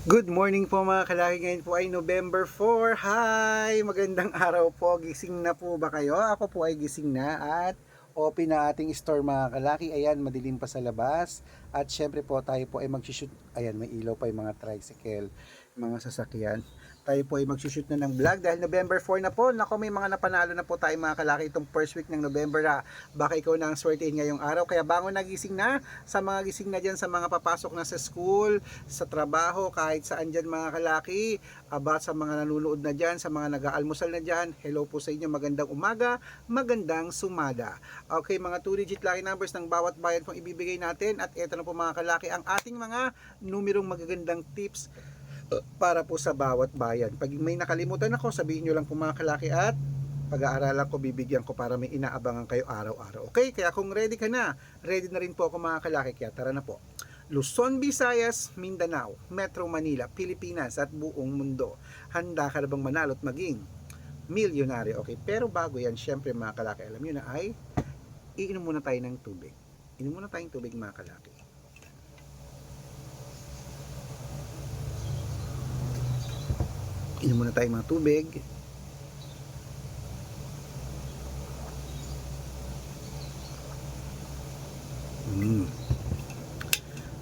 Good morning po mga kalaki. Ngayon po ay November 4. Hi! Magandang araw po. Gising na po ba kayo? Ako po ay gising na at open na ating store mga kalaki. Ayan, madilim pa sa labas. At syempre po tayo po ay mag-shoot. Ayan, may ilaw pa yung mga tricycle, mga sasakyan. Tayo po ay mag-shoot na ng vlog dahil November 4 na po. Nako, may mga napanalo na po tayo mga kalaki itong first week ng November. Baka ikaw na ang swertein ngayong araw. Kaya bangon na, gising na. Sa mga gising na dyan, sa mga papasok na sa school, sa trabaho, kahit saan dyan mga kalaki, sa mga nanonood na dyan, sa mga nag-aalmusal na dyan, hello po sa inyo, magandang umaga, magandang sumada. Okay, mga 2-digit lucky numbers ng bawat bayan pong ibibigay natin, at eto na po mga kalaki ang ating mga numerong magagandang tips para po sa bawat bayan. Pag may nakalimutan ako, sabihin nyo lang po mga kalaki at pag-aaralan ko, bibigyan ko para may inaabangan kayo araw-araw. Okay, kaya kung ready ka na, ready na rin po ako mga kalaki, kaya tara na po. Luzon, Visayas, Mindanao, Metro Manila, Pilipinas at buong mundo. Handa ka na bang manalo at maging milyonaryo? Okay, pero bago yan, syempre mga kalaki, alam nyo na ay iinom muna tayo ng tubig. Inom muna tayong tubig mga kalaki. Inom muna tayong mga tubig.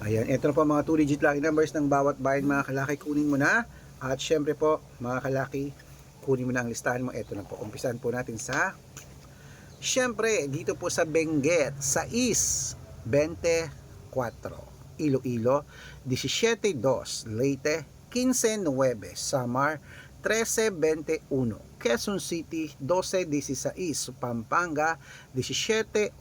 Ayan, ito na po mga 2-digit lucky numbers ng bawat bayan mga kalaki. Kunin mo na. At syempre po mga kalaki, kunin mo na ang listahan mo. Ito na po. Umpisahan po natin sa syempre dito po sa Benguet, sa East 24, Iloilo 17-2, Leyte 15-9, Samar 13-21, Quezon City 12-16, Pampanga 17-8,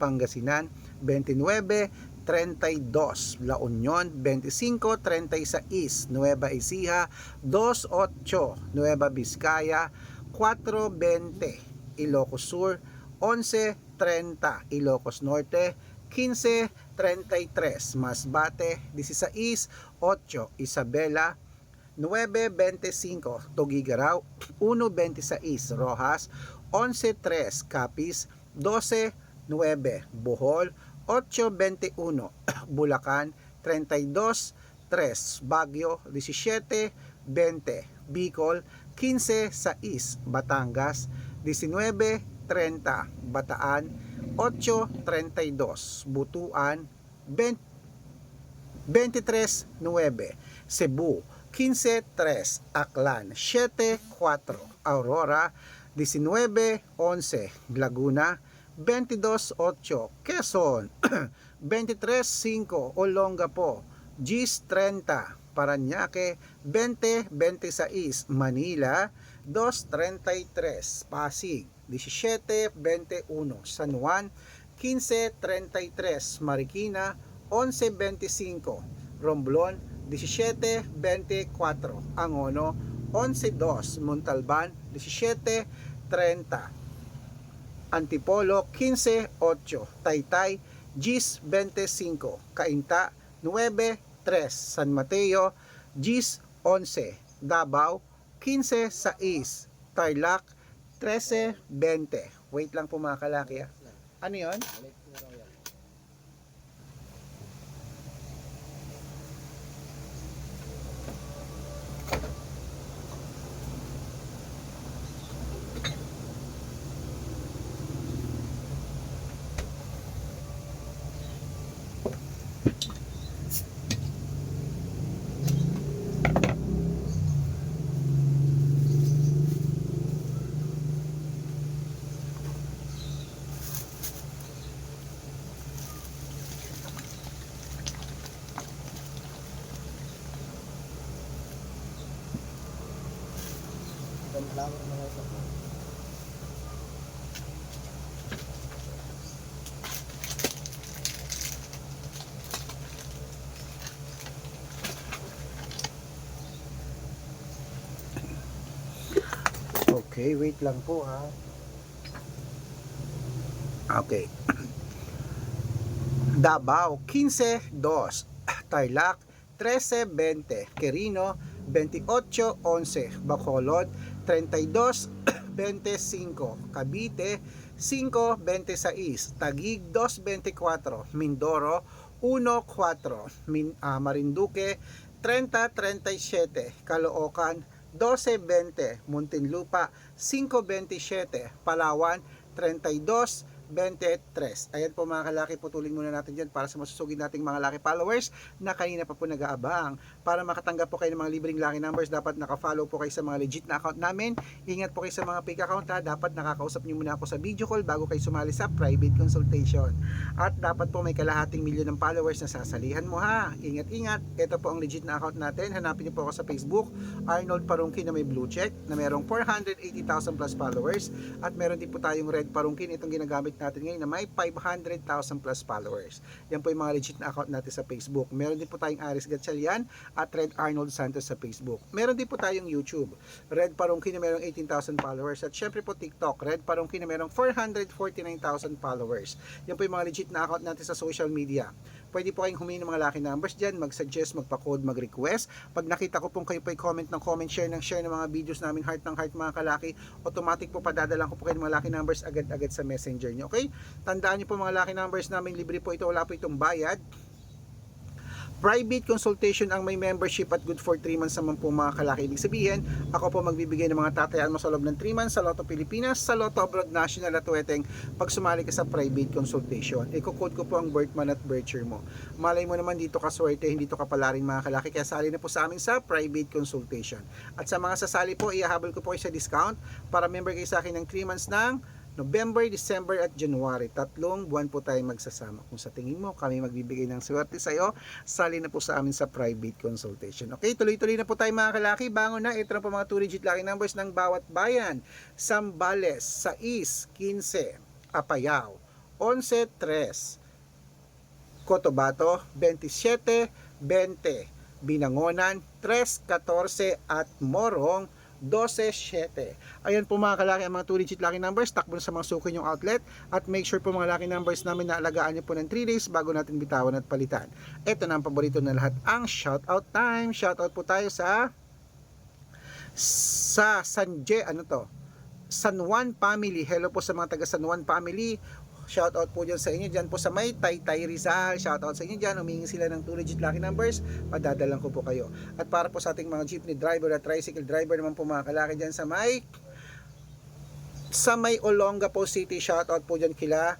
Pangasinan 29-32, La Union 25-36, Nueva Ecija 2-8, Nueva Vizcaya 4-20, Ilocos Sur 11-30, Ilocos Norte 15-33, Masbate 16-8, Isabela 9-25, Tugigaraw 1-26, Rojas 11-3, Capiz 12-9, Bohol 8-21, Bulacan 32-3, Baguio 17-20, Bicol 15-6, Batangas 19-30, Bataan 8-32, Butuan 23-9, Cebu 15-3, Aklan 7-4, Aurora 19-11, Laguna 22-8, Quezon 23-5, Olongapo 10-30, Parañaque 20-26, Manila 2-33, Pasig 17-21, San Juan 15-33, Marikina 11-25, Romblon 17-24, Angono 11-2, Montalban 17-30, Antipolo 15-8, Taytay 10-25, Cainta 9-3, San Mateo 10-11, Davao 15-6, Tarlac 13-20. Wait lang po mga kalaki. Ano yun? Okay, wait lang po ha. Okay. Davao 15-2, Tarlac 13-20, Quirino 28-11, Bacolod 32-25, Cavite 5-26, Taguig 2-24, Mindoro 1-4, Marinduque 3037, Caloocan 1220, Muntinlupa 527, Palawan 3223. Ayan po mga kalaki, putulin muna natin dyan para sa masusugid nating mga laki followers na kanina pa po nag-aabang. Para makatanggap po kayo ng mga libreng laki numbers, dapat naka-follow po kayo sa mga legit na account namin. Ingat po kayo sa mga fake account ha. Dapat nakakausap nyo muna ako sa video call bago kayo sumali sa private consultation. At dapat po may kalahating milyon ng followers na sasalihan mo ha. Ingat-ingat. Ito po ang legit na account natin. Hanapin niyo po ako sa Facebook, Arnold Parungkin na may blue check na merong 480,000 plus followers. At meron din po tayong red Parungkin, itong ginagamit natin ngayon na may 500,000 plus followers. Yan po yung mga legit na account natin sa Facebook. Meron din po tayong Aris Gatchalian at Red Arnold Santos sa Facebook. Meron din po tayong YouTube, Red Parungkin na merong 18,000 followers. At syempre po TikTok, Red Parungkin na merong 449,000 followers. Yan po yung mga legit na account natin sa social media. Pwede po kayong humingi ng mga lucky numbers dyan, mag-suggest, magpa-code, mag-request. Pag nakita ko pong kayo po comment ng comment, share ng mga videos namin, heart ng heart mga kalaki, automatic po padadalan ko po kayo ng mga lucky numbers agad-agad sa messenger nyo. Okay? Tandaan nyo po mga lucky numbers namin, libre po ito, wala po itong bayad. Private consultation ang may membership at good for 3 months naman po mga kalaki. Ibig sabihin, ako po magbibigay ng mga tatayaan mo sa loob ng 3 months sa Lotto Pilipinas, sa Lotto Abroad National at Weteng pag sumali ka sa private consultation. Iko-code ko po ang birth month at birth year mo. Malay mo naman dito ka swerte, hindi to kapalarin mga kalaki, kaya sali na po sa amin sa private consultation. At sa mga sasali po, ihahabol ko po kayo sa discount para member kayo sa akin ng 3 months ng November, December at January. 3 buwan po tayong magsasama. Kung sa tingin mo kami magbibigay ng swerte sa iyo, sali na po sa amin sa private consultation. Okay, tuloy-tuloy na po tayo mga kalaki. Bangon na, ito na po mga 2-digit lucky numbers ng bawat bayan. Zambales, 6, 15, Apayao, 11, 3, Cotabato, 27, 20, Binangonan, 3, 14 at Morong 12-7. Ayan po mga kalaki ang mga 2-digit lucky numbers. Takbo na sa mga suki yung outlet. At make sure po mga lucky numbers namin na alagaan nyo po ng 3 days bago natin bitawan at palitan. Ito na ang paborito na lahat, ang shoutout time. Shoutout po tayo sa San Juan family. Hello po sa mga taga San Juan family. Shoutout po dyan sa inyo, dyan po sa may Taytay Rizal. Shoutout sa inyo dyan, humingi sila ng 2-digit lucky numbers, padadalang ko po kayo. At para po sa ating mga jeepney driver at tricycle driver naman po mga kalaki dyan sa may Olongapo City, shoutout po dyan kila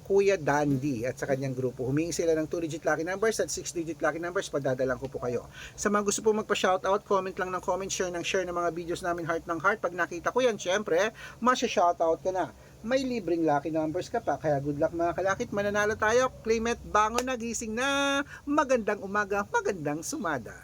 Kuya Dandy at sa kanyang grupo. Humingi sila ng 2-digit lucky numbers at 6-digit lucky numbers, padadalang ko po kayo. Sa mga gusto po magpa-shoutout, comment lang ng comment, share ng mga videos namin heart ng heart. Pag nakita ko yan, syempre, masya-shoutout ka na. May libreng lucky numbers ka pa, kaya good luck mga kalakit, mananalo tayo. Claim it, bangon na, gising na, magandang umaga, magandang sumada.